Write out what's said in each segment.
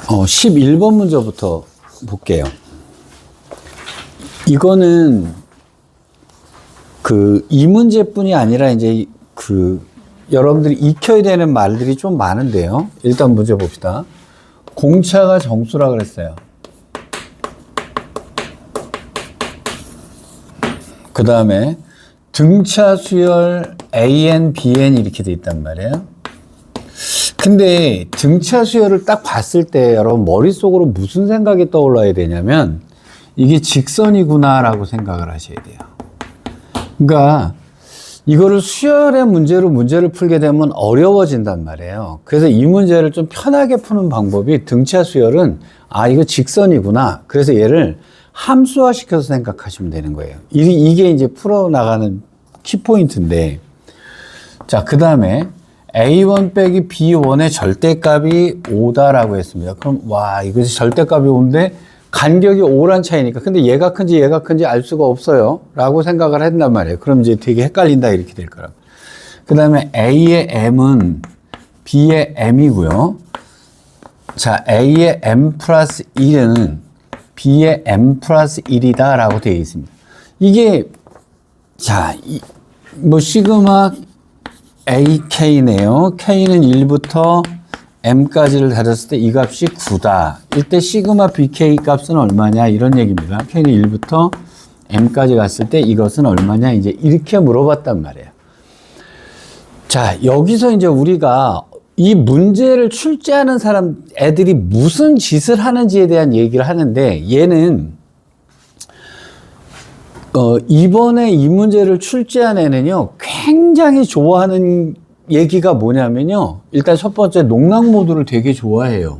11번 문제부터 볼게요. 이거는 이 문제뿐이 아니라 이제 여러분들이 익혀야 되는 말들이 좀 많은데요. 일단 문제 봅시다. 공차가 정수라 그랬어요. 그 다음에 등차 수열 AN, BN 이렇게 돼 있단 말이에요. 근데 등차 수열을 딱 봤을 때 여러분 머릿속으로 무슨 생각이 떠올라야 되냐면 이게 직선이구나 라고 생각을 하셔야 돼요. 그러니까 이거를 수열의 문제를 풀게 되면 어려워진단 말이에요. 그래서 이 문제를 좀 편하게 푸는 방법이 등차 수열은 이거 직선이구나. 그래서 얘를 함수화 시켜서 생각하시면 되는 거예요. 이게 이제 풀어나가는 키포인트인데, 자, 그 다음에 A1 빼기 B1의 절대값이 5다라고 했습니다. 그럼, 이것이 절대값이 5인데, 간격이 5란 차이니까. 근데 얘가 큰지 알 수가 없어요. 라고 생각을 한단 말이에요. 그럼 이제 되게 헷갈린다. 이렇게 될 거라고. 그 다음에 A의 M은 B의 M이고요. 자, A의 M 플러스 1은 B의 M 플러스 1이다 라고 되어 있습니다. 이게, 자, 시그마 AK네요. K는 1부터 M까지를 다녔을 때 이 값이 9다. 이때 시그마 BK 값은 얼마냐? 이런 얘기입니다. K는 1부터 M까지 갔을 때 이것은 얼마냐? 이제 이렇게 물어봤단 말이에요. 자, 여기서 이제 우리가 이 문제를 출제하는 애들이 무슨 짓을 하는지에 대한 얘기를 하는데, 얘는, 이번에 이 문제를 출제한 애는요, 굉장히 좋아하는 얘기가 뭐냐면요, 일단 첫 번째, 농락 모드를 되게 좋아해요.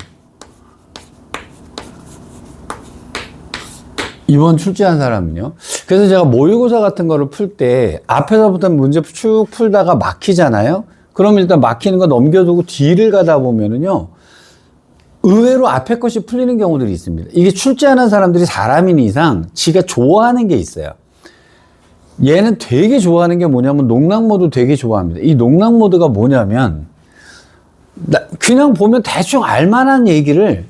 이번 출제한 사람은요. 그래서 제가 모의고사 같은 거를 풀 때, 앞에서부터 문제 쭉 풀다가 막히잖아요? 그럼 일단 막히는 거 넘겨두고 뒤를 가다 보면은요, 의외로 앞에 것이 풀리는 경우들이 있습니다. 이게 출제하는 사람들이 사람인 이상 지가 좋아하는 게 있어요. 얘는 되게 좋아하는 게 뭐냐면 농락 모드 되게 좋아합니다. 이 농락 모드가 뭐냐면 그냥 보면 대충 알만한 얘기를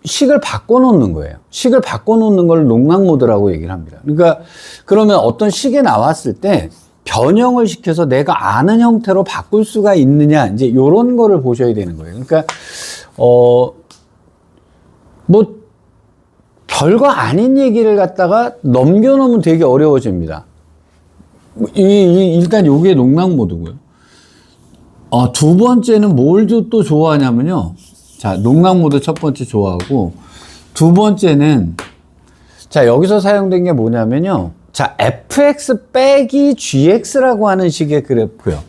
식을 바꿔놓는 거예요. 식을 바꿔놓는 걸 농락 모드라고 얘기를 합니다. 그러니까 그러면 어떤 식이 나왔을 때 변형을 시켜서 내가 아는 형태로 바꿀 수가 있느냐, 이제 이런 거를 보셔야 되는 거예요. 그러니까 별거 아닌 얘기를 갖다가 넘겨놓으면 되게 어려워집니다. 일단 요게 농락 모드고요. 두 번째는 뭘 또 좋아하냐면요. 자, 농락 모드 첫 번째 좋아하고, 두 번째는, 자, 여기서 사용된 게 뭐냐면요. 자, fx 빼기 gx라고 하는 식의 그래프요.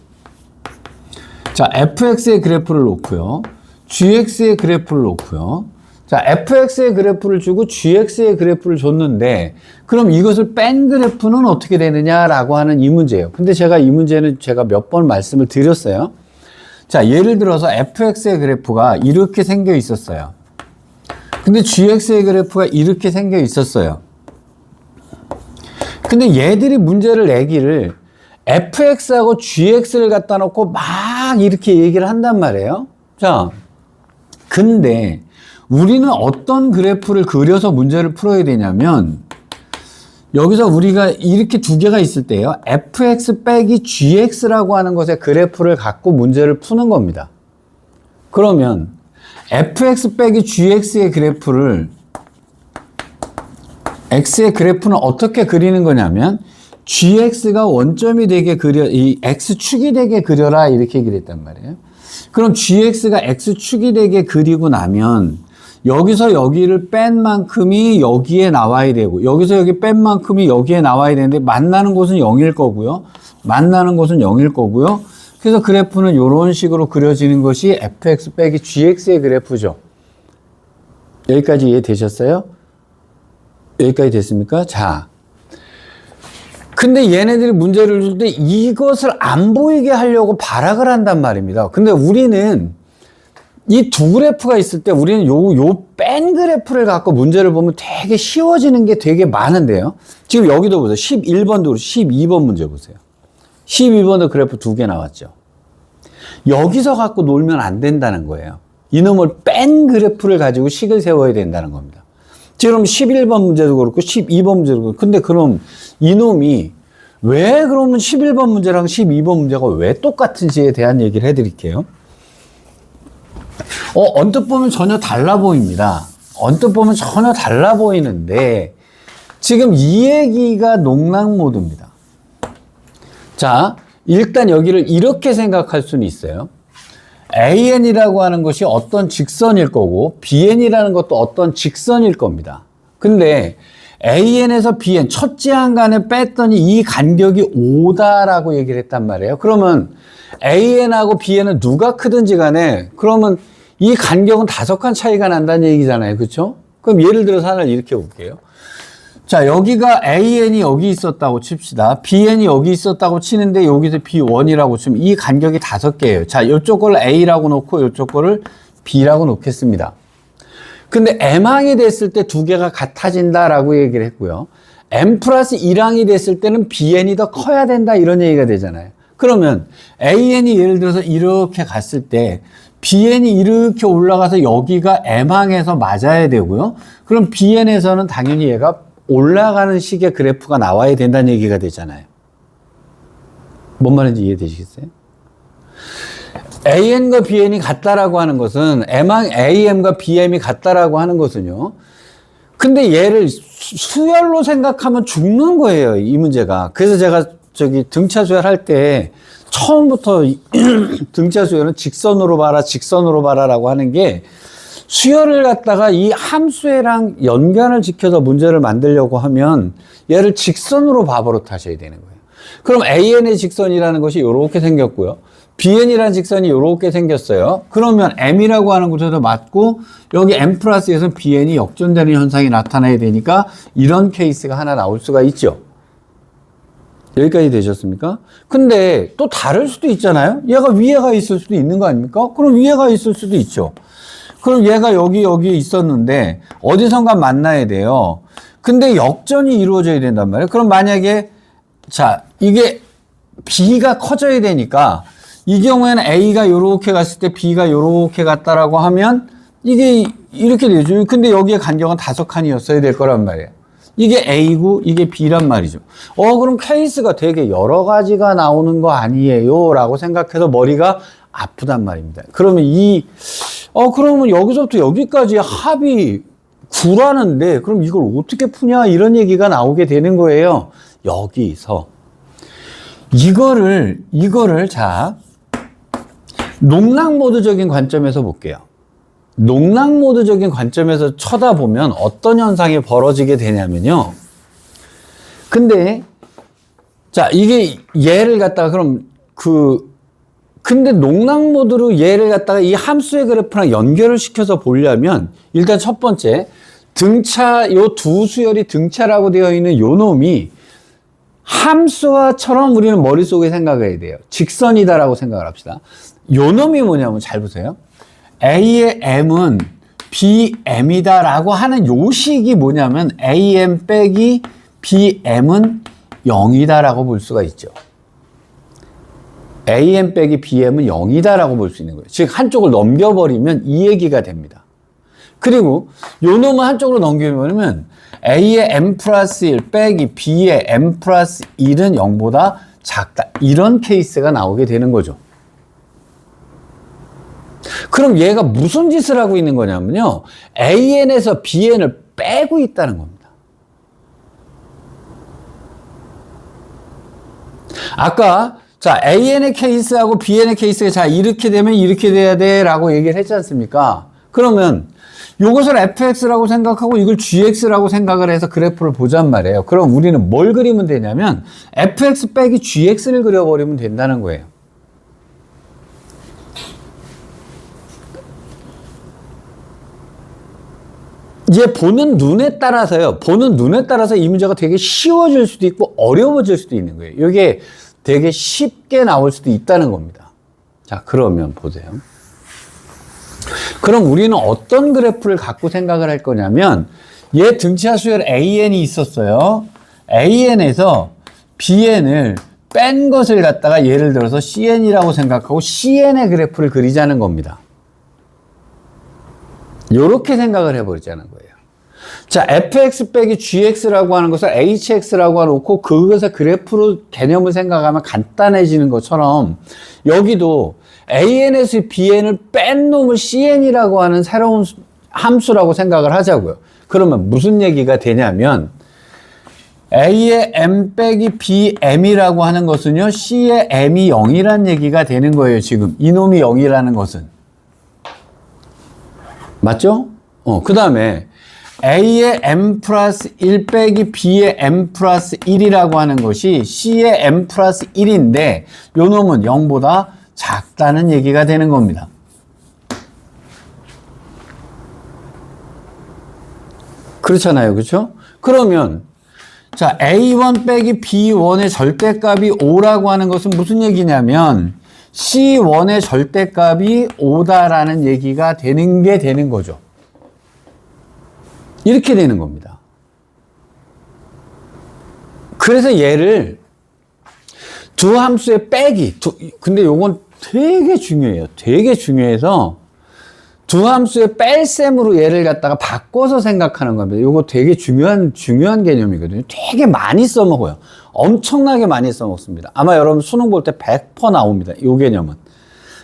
자, fx의 그래프를 놓고요. gx의 그래프를 놓고요. 자, fx의 그래프를 주고 gx의 그래프를 줬는데, 그럼 이것을 뺀 그래프는 어떻게 되느냐라고 하는 이 문제예요. 근데 제가 이 문제는 제가 몇 번 말씀을 드렸어요. 자, 예를 들어서 fx의 그래프가 이렇게 생겨 있었어요. 근데 gx의 그래프가 이렇게 생겨 있었어요. 근데 얘들이 문제를 내기를 fx하고 gx를 갖다 놓고 막 이렇게 얘기를 한단 말이에요. 자, 근데 우리는 어떤 그래프를 그려서 문제를 풀어야 되냐면, 여기서 우리가 이렇게 두 개가 있을 때요, fx 빼기 gx라고 하는 것의 그래프를 갖고 문제를 푸는 겁니다. 그러면 fx 빼기 gx의 그래프를, x의 그래프는 어떻게 그리는 거냐면, gx가 원점이 되게 이 x축이 되게 그려라, 이렇게 얘기를 했단 말이에요. 그럼 gx가 x축이 되게 그리고 나면 여기서 여기를 뺀 만큼이 여기에 나와야 되고, 여기서 여기 뺀 만큼이 여기에 나와야 되는데, 만나는 곳은 0일 거고요. 만나는 곳은 0일 거고요. 그래서 그래프는 이런 식으로 그려지는 것이 fx 빼기 gx의 그래프죠. 여기까지 이해되셨어요? 여기까지 됐습니까? 자. 근데 얘네들이 문제를 줄 때 이것을 안 보이게 하려고 발악을 한단 말입니다. 근데 우리는 이 두 그래프가 있을 때 우리는 요 뺀 그래프를 갖고 문제를 보면 되게 쉬워지는 게 되게 많은데요. 지금 여기도 보세요. 11번도 그렇고 12번 문제 보세요. 12번도 그래프 두 개 나왔죠. 여기서 갖고 놀면 안 된다는 거예요. 이놈을 뺀 그래프를 가지고 식을 세워야 된다는 겁니다. 지금 11번 문제도 그렇고 12번 문제도 그렇고 근데 그럼 이놈이 왜 그러면 11번 문제랑 12번 문제가 왜 똑같은지에 대한 얘기를 해드릴게요. 언뜻 보면 전혀 달라 보입니다. 언뜻 보면 전혀 달라 보이는데 지금 이 얘기가 농락 모드입니다. 자, 일단 여기를 이렇게 생각할 수는 있어요. AN이라고 하는 것이 어떤 직선일 거고 BN이라는 것도 어떤 직선일 겁니다. 근데 AN에서 BN 첫째 한간에 뺐더니 이 간격이 5다라고 얘기를 했단 말이에요. 그러면 AN하고 BN은 누가 크든지 간에 그러면 이 간격은 5칸 차이가 난다는 얘기잖아요. 그렇죠? 그럼 예를 들어서 하나를 이렇게 볼게요. 자, 여기가 AN이 여기 있었다고 칩시다. BN이 여기 있었다고 치는데 여기서 B1이라고 치면 이 간격이 5개예요. 자, 이쪽 걸 A라고 놓고 이쪽 거를 B라고 놓겠습니다. 근데 M항이 됐을 때 두 개가 같아진다라고 얘기를 했고요. M 플러스 1항이 됐을 때는 BN이 더 커야 된다 이런 얘기가 되잖아요. 그러면 AN이 예를 들어서 이렇게 갔을 때 BN이 이렇게 올라가서 여기가 M항에서 맞아야 되고요. 그럼 BN에서는 당연히 얘가 올라가는 식의 그래프가 나와야 된다는 얘기가 되잖아요. 뭔 말인지 이해되시겠어요? AN과 BN이 같다라고 하는 것은 M항 AM과 BM이 같다라고 하는 것은요. 근데 얘를 수열로 생각하면 죽는 거예요, 이 문제가. 그래서 제가 등차 수열할 때 처음부터 등차 수열은 직선으로 봐라, 직선으로 봐라라고 하는 게 수열을 갖다가 이 함수애랑 연관을 지켜서 문제를 만들려고 하면 얘를 직선으로 봐버릇 하셔야 되는 거예요. 그럼 AN의 직선이라는 것이 이렇게 생겼고요. BN이라는 직선이 이렇게 생겼어요. 그러면 M이라고 하는 곳에도 맞고 여기 M 플러스에서 BN이 역전되는 현상이 나타나야 되니까 이런 케이스가 하나 나올 수가 있죠. 여기까지 되셨습니까? 근데 또 다를 수도 있잖아요. 얘가 위에가 있을 수도 있는 거 아닙니까? 그럼 위에가 있을 수도 있죠. 그럼 얘가 여기 있었는데 어디선가 만나야 돼요. 근데 역전이 이루어져야 된단 말이에요. 그럼 만약에 자 이게 B가 커져야 되니까 이 경우에는 A가 요렇게 갔을 때 B가 요렇게 갔다라고 하면 이게 이렇게 되죠. 근데 여기에 간격은 5칸이었어야 될 거란 말이에요. 이게 A고 이게 B란 말이죠. 그럼 케이스가 되게 여러 가지가 나오는 거 아니에요? 라고 생각해서 머리가 아프단 말입니다. 그러면 그러면 여기서부터 여기까지 합이 9라는데 그럼 이걸 어떻게 푸냐 이런 얘기가 나오게 되는 거예요. 여기서 이거를 자 농락모드적인 관점에서 볼게요. 농락모드적인 관점에서 쳐다보면 어떤 현상이 벌어지게 되냐면요. 근데 자 이게 얘를 갖다가 그럼 근데 농락모드로 얘를 갖다가 이 함수의 그래프랑 연결을 시켜서 보려면 일단 첫 번째 요 두 수열이 등차라고 되어 있는 요 놈이 함수와처럼 우리는 머릿속에 생각해야 돼요. 직선이다라고 생각을 합시다. 요 놈이 뭐냐면 잘 보세요. A의 M은 BM이다라고 하는 요 식이 뭐냐면 AM 빼기 BM은 0이다라고 볼 수가 있죠. AM 빼기 BM은 0이다라고 볼 수 있는 거예요. 즉 한쪽을 넘겨버리면 이 얘기가 됩니다. 그리고 요 놈은 한쪽으로 넘겨버리면 A의 M 플러스 1 빼기 B의 M 플러스 1은 0보다 작다. 이런 케이스가 나오게 되는 거죠. 그럼 얘가 무슨 짓을 하고 있는 거냐면요. AN에서 BN을 빼고 있다는 겁니다. 아까 자 AN의 케이스하고 BN의 케이스가 자 이렇게 되면 이렇게 돼야 돼 라고 얘기를 했지 않습니까? 그러면 이것을 fx라고 생각하고 이걸 gx라고 생각을 해서 그래프를 보잔 말이에요. 그럼 우리는 뭘 그리면 되냐면 fx 빼기 gx를 그려버리면 된다는 거예요. 이제 보는 눈에 따라서 이 문제가 되게 쉬워질 수도 있고 어려워질 수도 있는 거예요. 이게 되게 쉽게 나올 수도 있다는 겁니다. 자, 그러면 보세요. 그럼 우리는 어떤 그래프를 갖고 생각을 할 거냐면 얘 등차 수열 AN이 있었어요. AN에서 BN을 뺀 것을 갖다가 예를 들어서 CN이라고 생각하고 CN의 그래프를 그리자는 겁니다. 요렇게 생각을 해버리자는 거예요. 자, fx 빼기 gx라고 하는 것을 hx라고 해놓고 그것의 그래프로 개념을 생각하면 간단해지는 것처럼 여기도 an에서 bn을 뺀 놈을 cn이라고 하는 새로운 함수라고 생각을 하자고요. 그러면 무슨 얘기가 되냐면 a의 m 빼기 bm이라고 하는 것은요, c의 m이 0이란 얘기가 되는 거예요. 지금 이놈이 0이라는 것은 맞죠? 그 다음에 a의 m 플러스 1 빼기 b의 m 플러스 1이라고 하는 것이 c의 m 플러스 1인데 요 놈은 0보다 작다는 얘기가 되는 겁니다. 그렇잖아요. 그렇죠? 그러면 자, A1 빼기 B1의 절대값이 5라고 하는 것은 무슨 얘기냐면 C1의 절대값이 5다라는 얘기가 되는 게 되는 거죠. 이렇게 되는 겁니다. 그래서 얘를 두 함수의 빼기, 근데 요건 되게 중요해요. 되게 중요해서 두 함수의 뺄셈으로 얘를 갖다가 바꿔서 생각하는 겁니다. 요거 되게 중요한 개념이거든요. 되게 많이 써먹어요. 엄청나게 많이 써먹습니다. 아마 여러분 수능 볼 때 100% 나옵니다. 요 개념은.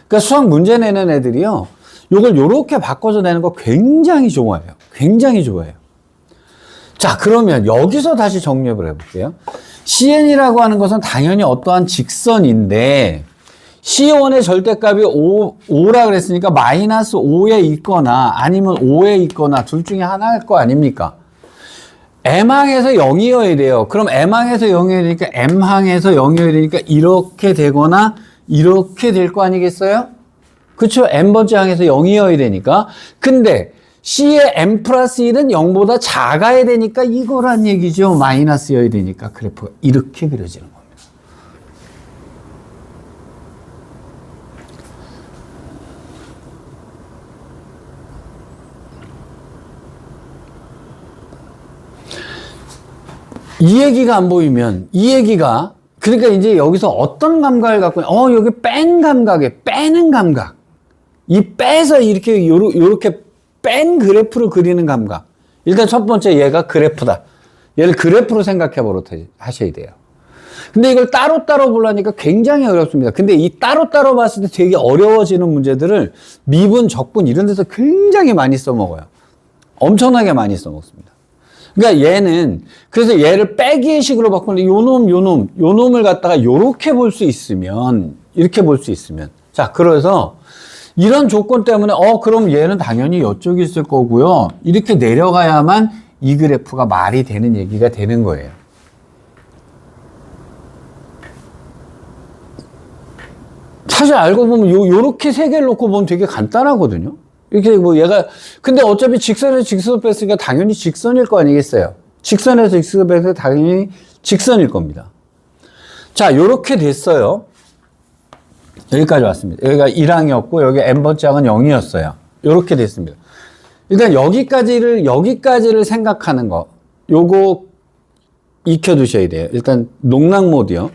그러니까 수학 문제 내는 애들이요, 요걸 요렇게 바꿔서 내는 거 굉장히 좋아해요. 굉장히 좋아해요. 자, 그러면 여기서 다시 정리를 해볼게요. CN이라고 하는 것은 당연히 어떠한 직선인데 C1의 절대값이 5라 그랬으니까 마이너스 5에 있거나 아니면 5에 있거나 둘 중에 하나일 거 아닙니까? M항에서 0이어야 돼요. 그럼 M항에서 0이어야 되니까 M항에서 0이어야 되니까 이렇게 되거나 이렇게 될 거 아니겠어요? 그쵸? M번째 항에서 0이어야 되니까. 근데 C의 M 플러스 1은 0보다 작아야 되니까 이거란 얘기죠. 마이너스여야 되니까 그래프가 이렇게 그려지는 겁니다. 이 얘기가 안 보이면, 이 얘기가, 그러니까 이제 여기서 어떤 감각을 갖고, 여기 뺀 감각에, 빼는 감각. 이 빼서 이렇게, 요렇게 뺀 그래프를 그리는 감각. 일단 첫 번째 얘가 그래프다. 얘를 그래프로 생각해 보도록 하셔야 돼요. 근데 이걸 따로따로 보려니까 굉장히 어렵습니다. 근데 이 따로따로 봤을 때 되게 어려워지는 문제들을 미분, 적분 이런 데서 굉장히 많이 써먹어요. 엄청나게 많이 써먹습니다. 그러니까 얘는, 그래서 얘를 빼기의 식으로 바꾸는데 요 놈을 갖다가 요렇게 볼 수 있으면, 이렇게 볼 수 있으면. 자, 그래서 이런 조건 때문에, 그럼 얘는 당연히 이쪽이 있을 거고요. 이렇게 내려가야만 이 그래프가 말이 되는 얘기가 되는 거예요. 사실 알고 보면 요렇게 세 개를 놓고 보면 되게 간단하거든요. 이렇게 뭐 얘가, 근데 어차피 직선에서 직선을 뺐으니까 당연히 직선일 거 아니겠어요? 직선에서 직선을 뺐으니까 당연히 직선일 겁니다. 자, 요렇게 됐어요. 여기까지 왔습니다. 여기가 1항이었고, 여기 n번째 항은 0이었어요. 요렇게 됐습니다. 일단 여기까지를 생각하는 거, 요거 익혀두셔야 돼요. 일단 농락 모드요.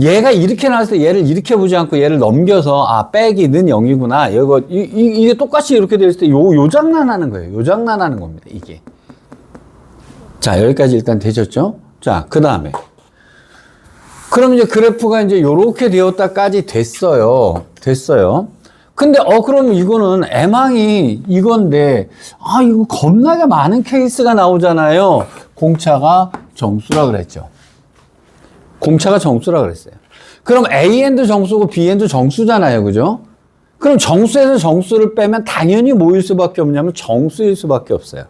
얘가 이렇게 나왔을 때 얘를 이렇게 보지 않고 얘를 넘겨서 빼기는 0이구나. 이게 똑같이 이렇게 되었을 때 요 장난하는 거예요. 요 장난하는 겁니다. 이게. 자, 여기까지 일단 되셨죠? 자, 그 다음에. 그럼 이제 그래프가 이제 요렇게 되었다까지 됐어요. 근데 그럼 이거는 M항이 이건데 이거 겁나게 많은 케이스가 나오잖아요. 공차가 정수라 그랬죠. 공차가 정수라 그랬어요. 그럼 AN도 정수고 BN도 정수잖아요. 그죠? 그럼 정수에서 정수를 빼면 당연히 뭐일 수밖에 없냐면 정수일 수밖에 없어요.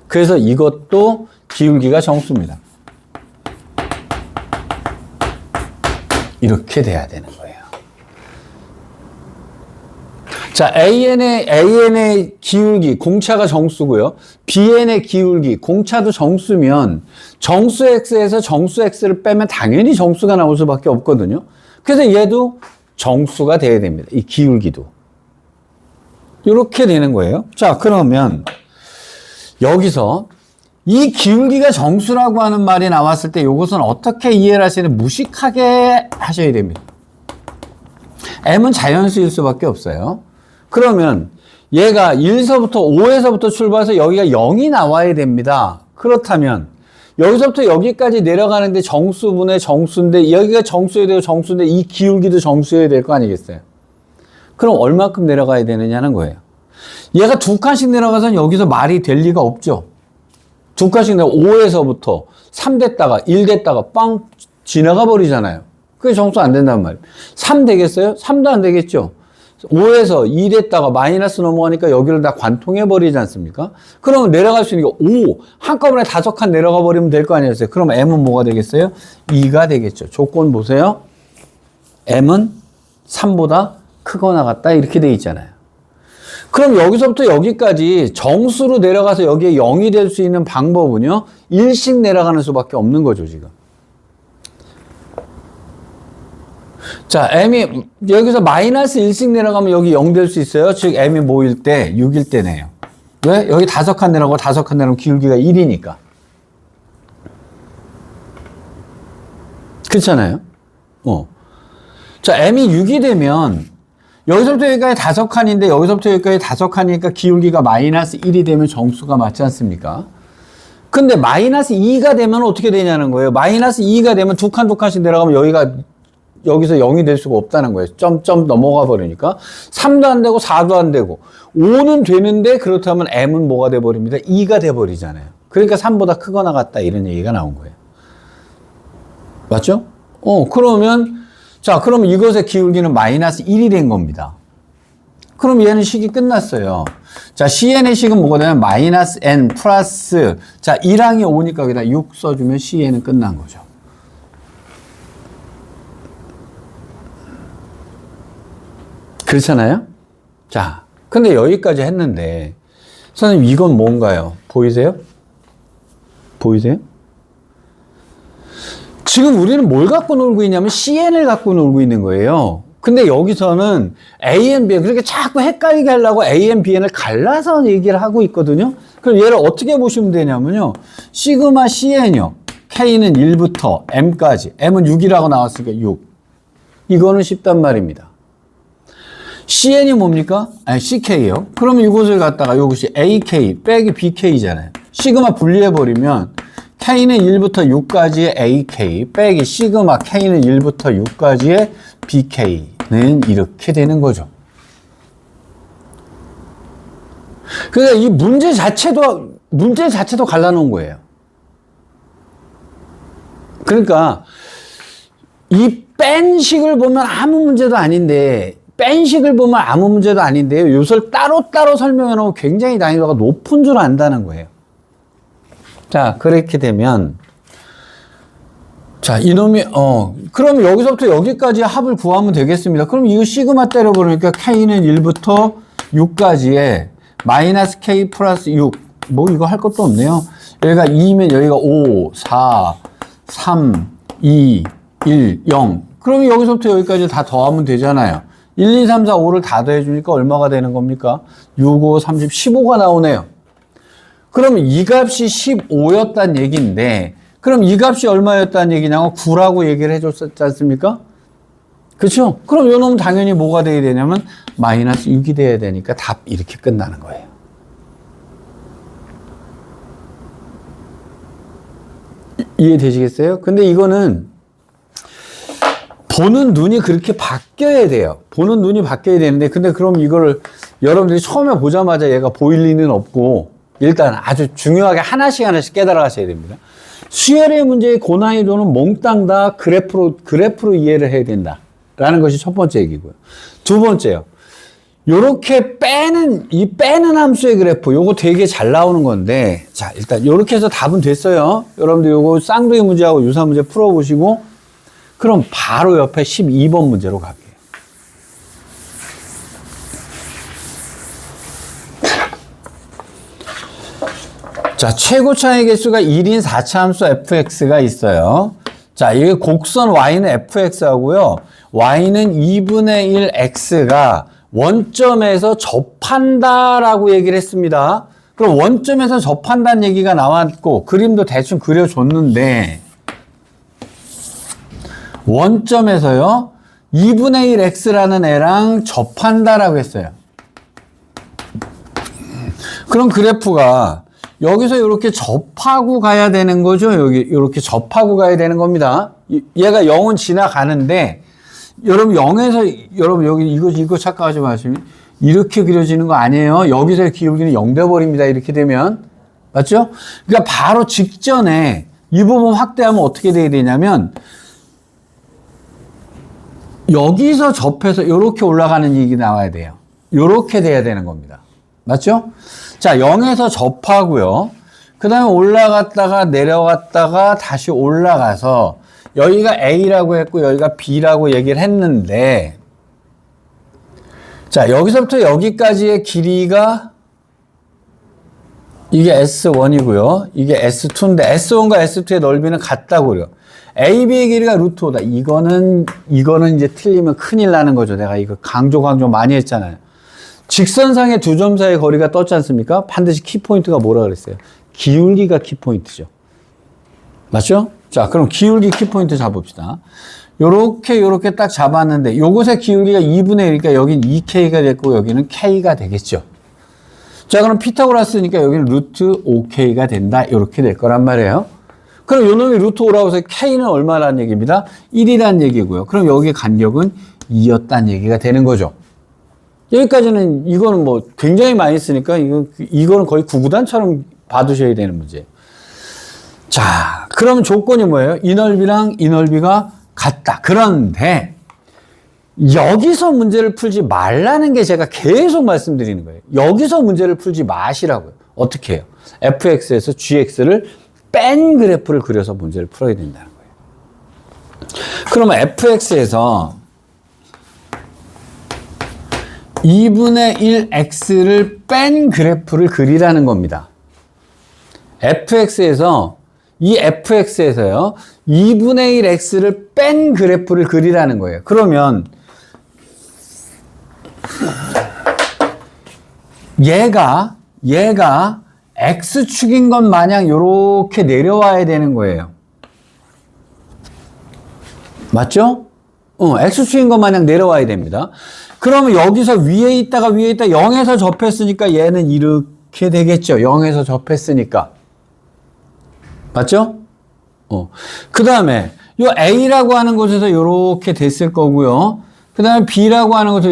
그래서 이것도 기울기가 정수입니다. 이렇게 돼야 되는 거예요. 자, AN의 기울기, 공차가 정수고요. BN의 기울기, 공차도 정수면 정수 X에서 정수 X를 빼면 당연히 정수가 나올 수밖에 없거든요. 그래서 얘도 정수가 돼야 됩니다. 이 기울기도. 이렇게 되는 거예요. 자, 그러면 여기서 이 기울기가 정수라고 하는 말이 나왔을 때 이것은 어떻게 이해를 하시는 무식하게 하셔야 됩니다. M은 자연수일 수밖에 없어요. 그러면 얘가 1서부터 5에서부터 출발해서 여기가 0이 나와야 됩니다. 그렇다면 여기서부터 여기까지 내려가는데 정수분의 정수인데 여기가 정수여야 되고 정수인데 이 기울기도 정수여야 될 거 아니겠어요? 그럼 얼마큼 내려가야 되느냐는 거예요. 얘가 두 칸씩 내려가서는 여기서 말이 될 리가 없죠. 두 칸씩 내려 5에서부터 3 됐다가 1 됐다가 빵 지나가 버리잖아요. 그게 정수 안 된단 말이에요. 3 되겠어요? 3도 안 되겠죠. 5에서 2 됐다가 마이너스 넘어가니까 여기를 다 관통해 버리지 않습니까? 그러면 내려갈 수 있는 게 5, 한꺼번에 5칸 내려가 버리면 될 거 아니겠어요? 그럼 m은 뭐가 되겠어요? 2가 되겠죠. 조건 보세요. m은 3보다 크거나 같다 이렇게 돼 있잖아요. 그럼 여기서부터 여기까지 정수로 내려가서 여기에 0이 될 수 있는 방법은요, 1씩 내려가는 수밖에 없는 거죠, 지금. 자, m이 여기서 마이너스 1씩 내려가면 여기 0 될 수 있어요. 즉 m이 뭐일 때? 6일 때네요. 왜? 여기 5칸 내려가고 5칸 내려가면 기울기가 1이니까. 그렇잖아요. 자, m이 6이 되면 여기서부터 여기까지 5칸인데 여기서부터 여기까지 5칸이니까 기울기가 마이너스 1이 되면 정수가 맞지 않습니까? 근데 마이너스 2가 되면 어떻게 되냐는 거예요. 마이너스 2가 되면 두 칸씩 내려가면 여기서 0이 될 수가 없다는 거예요. 점점 넘어가 버리니까. 3도 안 되고 4도 안 되고 5는 되는데 그렇다면 m은 뭐가 돼 버립니다. 2가 돼 버리잖아요. 그러니까 3보다 크거나 같다 이런 얘기가 나온 거예요. 맞죠? 그러면 이것의 기울기는 마이너스 1이 된 겁니다. 그럼 얘는 식이 끝났어요. 자, CN의 식은 뭐가 되면 마이너스 N 플러스, 자, 1항이 오니까 여기다 6 써주면 CN은 끝난 거죠. 그렇잖아요? 자, 근데 여기까지 했는데, 선생님, 이건 뭔가요? 보이세요? 지금 우리는 뭘 갖고 놀고 있냐면 CN을 갖고 놀고 있는 거예요. 근데 여기서는 A, N, B, 그렇게 자꾸 헷갈리게 하려고 A, N, B, N을 갈라서 얘기를 하고 있거든요. 그럼 얘를 어떻게 보시면 되냐면요. 시그마 CN이요. K는 1부터 M까지. M은 6이라고 나왔으니까 6. 이거는 쉽단 말입니다. CN이 뭡니까? 아니, CK요. 그러면 이것을 갖다가 이것이 AK 빼기 BK잖아요. 시그마 분리해버리면 K는 1부터 6까지의 AK 빼기 시그마 K는 1부터 6까지의 BK는 이렇게 되는 거죠. 그러니까 이 문제 자체도 갈라놓은 거예요. 그러니까 이 뺀 식을 보면 아무 문제도 아닌데 요걸 따로따로 설명해 놓으면 굉장히 난이도가 높은 줄 안다는 거예요. 자, 그렇게 되면, 자, 이놈이, 그럼 여기서부터 여기까지 합을 구하면 되겠습니다. 그럼 이거 시그마 때려버리니까 K는 1부터 6까지의 마이너스 K 플러스 6. 뭐 이거 할 것도 없네요. 여기가 2면 여기가 5, 4, 3, 2, 1, 0. 그러면 여기서부터 여기까지 다 더하면 되잖아요. 1, 2, 3, 4, 5를 다 더해주니까 얼마가 되는 겁니까? 6, 5, 30, 15가 나오네요. 그러면 이 값이 15였단 얘기인데, 그럼 이 값이 얼마였단 얘기냐고 9라고 얘기를 해줬지 않습니까? 그렇죠? 그럼 요 놈은 당연히 뭐가 돼야 되냐면 마이너스 6이 돼야 되니까 답 이렇게 끝나는 거예요. 이해되시겠어요? 근데 이거는 보는 눈이 그렇게 바뀌어야 돼요. 보는 눈이 바뀌어야 되는데, 근데 그럼 이거를 여러분들이 처음에 보자마자 얘가 보일 리는 없고, 일단 아주 중요하게 하나씩 깨달아 가셔야 됩니다. 수열의 문제의 고난이도는 몽땅 다 그래프로 이해를 해야 된다. 라는 것이 첫 번째 얘기고요. 두 번째요. 요렇게 빼는 함수의 그래프, 요거 되게 잘 나오는 건데, 자, 일단 요렇게 해서 답은 됐어요. 여러분들 요거 쌍둥이 문제하고 유사 문제 풀어보시고, 그럼 바로 옆에 12번 문제로 갈게요. 자, 최고 차의 개수가 1인 4차 함수 fx가 있어요. 자, 이게 곡선 y는 fx하고요. y는 2분의 1 x가 원점에서 접한다라고 얘기를 했습니다. 그럼 원점에서 접한다는 얘기가 나왔고 그림도 대충 그려줬는데 원점에서요 2분의 1 x라는 애랑 접한다라고 했어요. 그럼 그래프가 여기서 이렇게 접하고 가야 되는 거죠. 여기 이렇게 접하고 가야 되는 겁니다. 얘가 0은 지나가는데 여러분 0에서 여러분 여기 이거 착각하지 마시고 이렇게 그려지는 거 아니에요. 여기서의 기울기는 0 돼 버립니다. 이렇게 되면 맞죠? 그러니까 바로 직전에 이 부분 확대하면 어떻게 돼야 되냐면 여기서 접해서 이렇게 올라가는 얘기 나와야 돼요. 이렇게 돼야 되는 겁니다. 맞죠? 자, 0에서 접하고요. 그 다음에 올라갔다가 내려갔다가 다시 올라가서 여기가 A라고 했고 여기가 B라고 얘기를 했는데 자, 여기서부터 여기까지의 길이가 이게 S1이고요. 이게 S2인데 S1과 S2의 넓이는 같다고요. AB의 길이가 루트 5다. 이거는 이제 틀리면 큰일 나는 거죠. 내가 이거 강조 많이 했잖아요. 직선상의 두 점 사이의 거리가 떴지 않습니까? 반드시 키포인트가 뭐라 그랬어요? 기울기가 키포인트죠. 맞죠? 자, 그럼 기울기 키포인트 잡읍시다. 요렇게 딱 잡았는데 요것의 기울기가 2분의 1이니까 여긴 2K가 됐고 여기는 K가 되겠죠. 자, 그럼 피타고라스니까 여기는 루트 5K가 된다. 이렇게 될 거란 말이에요. 그럼 요 놈이 루트 5라고 해서 K는 얼마라는 얘기입니다? 1이라는 얘기고요. 그럼 여기의 간격은 2였다는 얘기가 되는 거죠. 여기까지는 이거는 뭐 굉장히 많이 쓰니까 이거는 거의 구구단처럼 봐두셔야 되는 문제예요. 자, 그럼 조건이 뭐예요? 이 넓이랑 이 넓이가 같다. 그런데 여기서 문제를 풀지 말라는 게 제가 계속 말씀드리는 거예요. 여기서 문제를 풀지 마시라고요. 어떻게 해요? fx에서 gx를 뺀 그래프를 그려서 문제를 풀어야 된다는 거예요. 그러면 fx에서 2분의 1 x를 뺀 그래프를 그리라는 겁니다. fx에서 이 fx에서요 2분의 1 x를 뺀 그래프를 그리라는 거예요. 그러면 얘가 x축인 것 마냥 이렇게 내려와야 되는 거예요. 맞죠? x축인 것 마냥 내려와야 됩니다. 그러면 여기서 위에 있다가 0에서 접했으니까 얘는 이렇게 되겠죠. 0에서 접했으니까. 맞죠? 그 다음에 요 A라고 하는 곳에서 이렇게 됐을 거고요. 그 다음에 B라고 하는 곳에서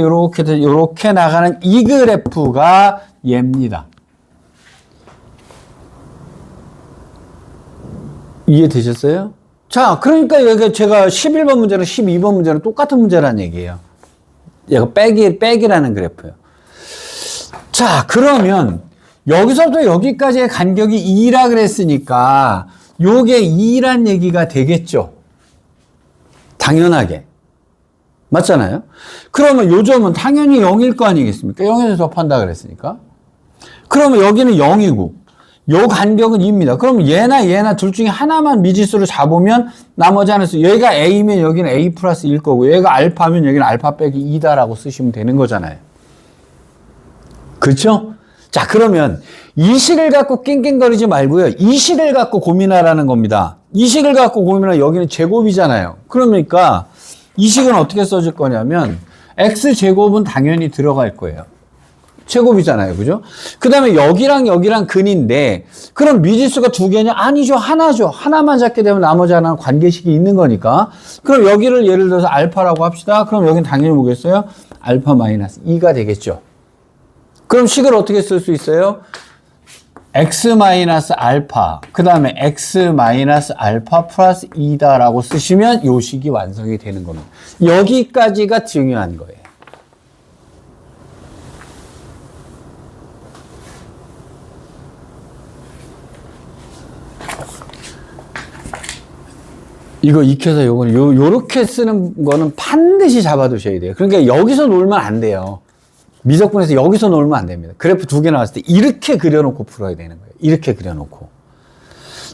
이렇게 나가는 이 그래프가 얘입니다. 이해되셨어요? 자, 그러니까 여기 제가 11번 문제랑 12번 문제는 똑같은 문제라는 얘기예요. 얘가 빼기라는 그래프예요. 자, 그러면 여기서부터 여기까지의 간격이 2라 그랬으니까 요게 2란 얘기가 되겠죠. 당연하게. 맞잖아요? 그러면 요 점은 당연히 0일 거 아니겠습니까? 0에서 접한다 그랬으니까. 그러면 여기는 0이고 요 간격은 2입니다. 그럼 얘나 둘 중에 하나만 미지수로 잡으면 나머지 하나 쓰. 얘가 A면 여기는 A 플러스 1 거고 얘가 알파면 여기는 알파 빼기 2다라고 쓰시면 되는 거잖아요. 그렇죠? 자, 그러면 이 식을 갖고 낑낑거리지 말고요. 이 식을 갖고 고민하라는 겁니다. 이 식을 갖고 고민하면 여기는 제곱이잖아요. 그러니까 이 식은 어떻게 써질 거냐면 x제곱은 당연히 들어갈 거예요. 제곱이잖아요. 그죠? 그 다음에 여기랑 근인데 그럼 미지수가 두 개냐? 아니죠. 하나죠. 하나만 잡게 되면 나머지 하나는 관계식이 있는 거니까. 그럼 여기를 예를 들어서 알파라고 합시다. 그럼 여기는 당연히 뭐겠어요? 알파 마이너스 2가 되겠죠. 그럼 식을 어떻게 쓸 수 있어요? x 마이너스 알파 그 다음에 x 마이너스 알파 플러스 2다라고 쓰시면 요 식이 완성이 되는 겁니다. 여기까지가 중요한 거예요. 이거 익혀서 요거는 요렇게 쓰는 거는 반드시 잡아두셔야 돼요. 그러니까 여기서 놀면 안 돼요. 미적분에서 여기서 놀면 안 됩니다. 그래프 두 개 나왔을 때 이렇게 그려놓고 풀어야 되는 거예요. 이렇게 그려놓고.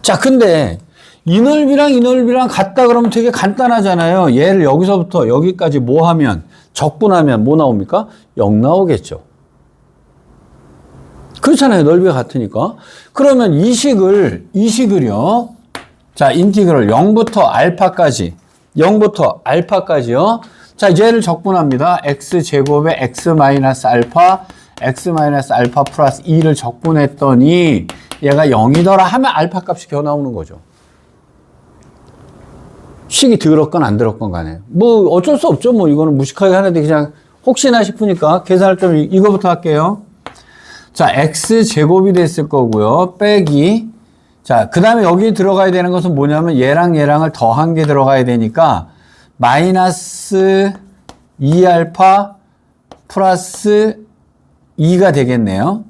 자, 근데 이 넓이랑 같다 그러면 되게 간단하잖아요. 얘를 여기서부터 여기까지 뭐 하면 적분하면 뭐 나옵니까? 0 나오겠죠. 그렇잖아요. 넓이가 같으니까. 그러면 이 식을요. 자, 인티그럴 0부터 알파까지요. 자, 얘를 적분합니다. x제곱에 x 마이너스 알파, x 마이너스 알파 플러스 2를 적분했더니 얘가 0이더라 하면 알파 값이 겨 나오는 거죠. 식이 들었건 안 들었건 간에. 뭐 어쩔 수 없죠. 뭐 이거는 무식하게 하는데 그냥 혹시나 싶으니까 계산을 좀 이거부터 할게요. 자, x 제곱이 됐을 거고요. 빼기. 자, 그 다음에 여기 들어가야 되는 것은 뭐냐면 얘랑 얘랑을 더한 게 들어가야 되니까 마이너스 2알파 플러스 2가 되겠네요.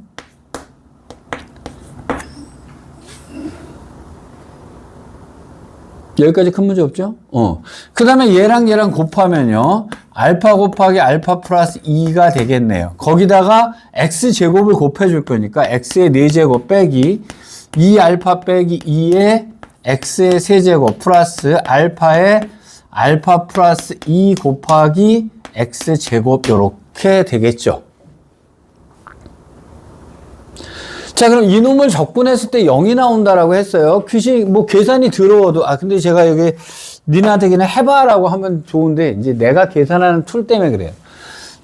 여기까지 큰 문제 없죠? 그 다음에 얘랑 얘랑 곱하면요. 알파 곱하기 알파 플러스 2가 되겠네요. 거기다가 x제곱을 곱해줄 거니까 x의 4제곱 빼기 2알파 빼기 2의 x의 세제곱 플러스 알파의 알파 플러스 2 곱하기 x제곱 요렇게 되겠죠. 자, 그럼 이놈을 적분했을 때 0이 나온다라고 했어요. 귀신, 뭐, 계산이 더러워도, 근데 제가 여기, 니나한테 그냥 해봐라고 하면 좋은데, 이제 내가 계산하는 툴 때문에 그래요.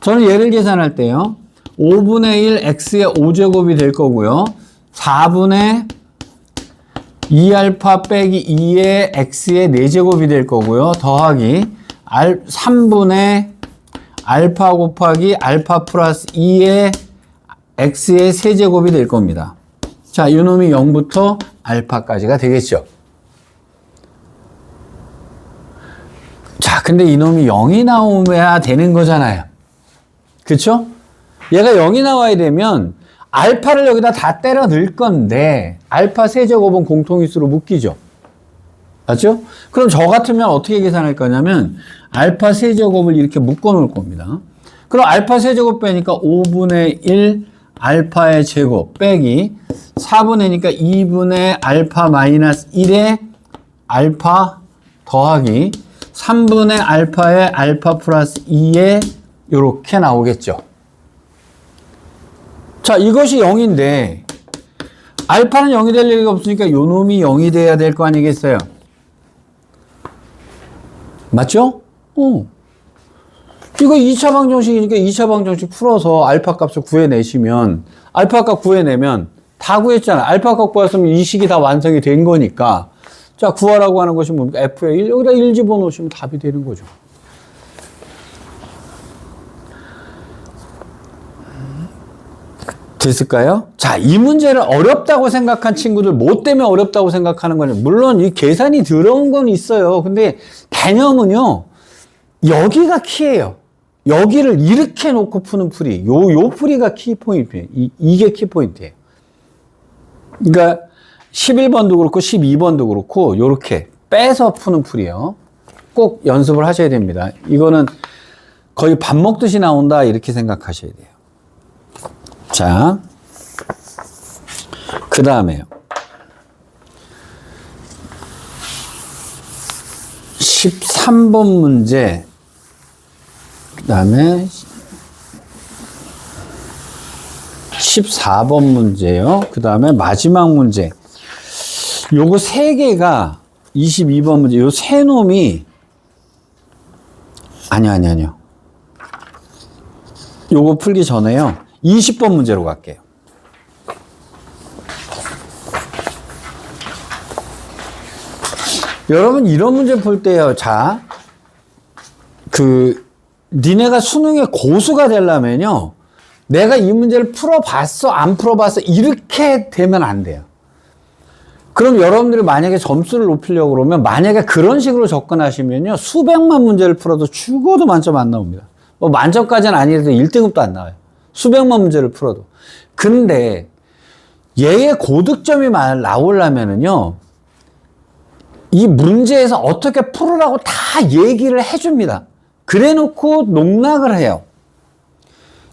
저는 얘를 계산할 때요, 5분의 1 x의 5제곱이 될 거고요, 4분의 2알파 빼기 2의 x의 4제곱이 될 거고요, 더하기, 3분의 알파 곱하기 알파 플러스 2의 x의 세제곱이 될 겁니다. 자, 이놈이 0부터 알파까지가 되겠죠. 자, 근데 이놈이 0이 나오면 되는 거잖아요. 그쵸? 얘가 0이 나와야 되면 알파를 여기다 다 때려 넣을 건데 알파 세제곱은 공통인수로 묶이죠. 맞죠? 그럼 저 같으면 어떻게 계산할 거냐면 알파 세제곱을 이렇게 묶어 놓을 겁니다. 그럼 알파 세제곱 빼니까 5분의 1 알파의 제곱 빼기 4분의니까 2분의 알파 마이너스 1의 알파 더하기 3분의 알파의 알파 플러스 2에 요렇게 나오겠죠. 자, 이것이 0인데 알파는 0이 될 리가 없으니까 요 놈이 0이 돼야 될 거 아니겠어요? 맞죠? 이거 2차 방정식이니까 2차 방정식 풀어서 알파 값을 구해내시면 알파 값 구해내면 다 구했잖아요. 알파 값 구했으면 이 식이 다 완성이 된 거니까 자, 구하라고 하는 것이 뭡니까? F에 1, 여기다 1 집어넣으시면 답이 되는 거죠. 됐을까요? 자, 이 문제를 어렵다고 생각한 친구들 뭐 때문에 어렵다고 생각하는 거냐. 물론 이 계산이 들어온 건 있어요. 근데 개념은요. 여기가 키예요. 여기를 이렇게 놓고 푸는 풀이. 요 풀이가 키포인트예요. 이게 키포인트예요. 그러니까 11번도 그렇고 12번도 그렇고 요렇게 빼서 푸는 풀이에요. 꼭 연습을 하셔야 됩니다. 이거는 거의 밥 먹듯이 나온다 이렇게 생각하셔야 돼요. 자, 그 다음에요. 13번 문제, 그 다음에 14번 문제요. 그 다음에 마지막 문제. 요거 세 개가 22번 문제. 요 세 놈이 아니요. 요거 풀기 전에요. 20번 문제로 갈게요. 여러분 이런 문제 풀 때요. 자, 니네가 수능의 고수가 되려면요. 내가 이 문제를 풀어봤어, 안 풀어봤어 이렇게 되면 안 돼요. 그럼 여러분들이 만약에 점수를 높이려고 그러면 만약에 그런 식으로 접근하시면요. 수백만 문제를 풀어도 죽어도 만점 안 나옵니다. 뭐 만점까지는 아니라도 1등급도 안 나와요. 수백만 문제를 풀어도. 근데 얘의 고득점이 나오려면은요. 이 문제에서 어떻게 풀으라고 다 얘기를 해줍니다. 그래 놓고 농락을 해요.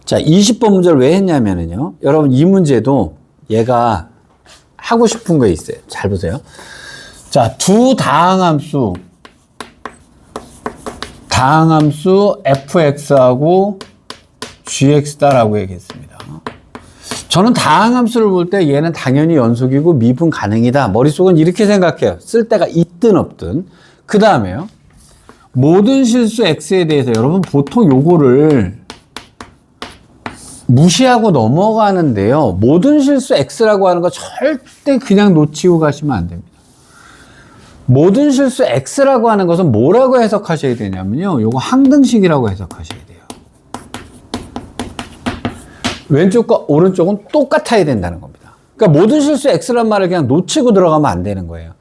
자, 20번 문제를 왜 했냐면은요. 여러분 이 문제도 얘가 하고 싶은 거 있어요. 잘 보세요. 자, 두 다항함수 fx하고 gx다라고 얘기했습니다. 저는 다항함수를 볼 때 얘는 당연히 연속이고 미분 가능이다. 머릿속은 이렇게 생각해요. 쓸 데가 있든 없든. 그 다음에요. 모든 실수 x에 대해서 여러분 보통 요거를 무시하고 넘어가는데요. 모든 실수 X라고 하는 거 절대 그냥 놓치고 가시면 안 됩니다. 모든 실수 X라고 하는 것은 뭐라고 해석하셔야 되냐면요. 요거 항등식이라고 해석하셔야 돼요. 왼쪽과 오른쪽은 똑같아야 된다는 겁니다. 그러니까 모든 실수 X란 말을 그냥 놓치고 들어가면 안 되는 거예요.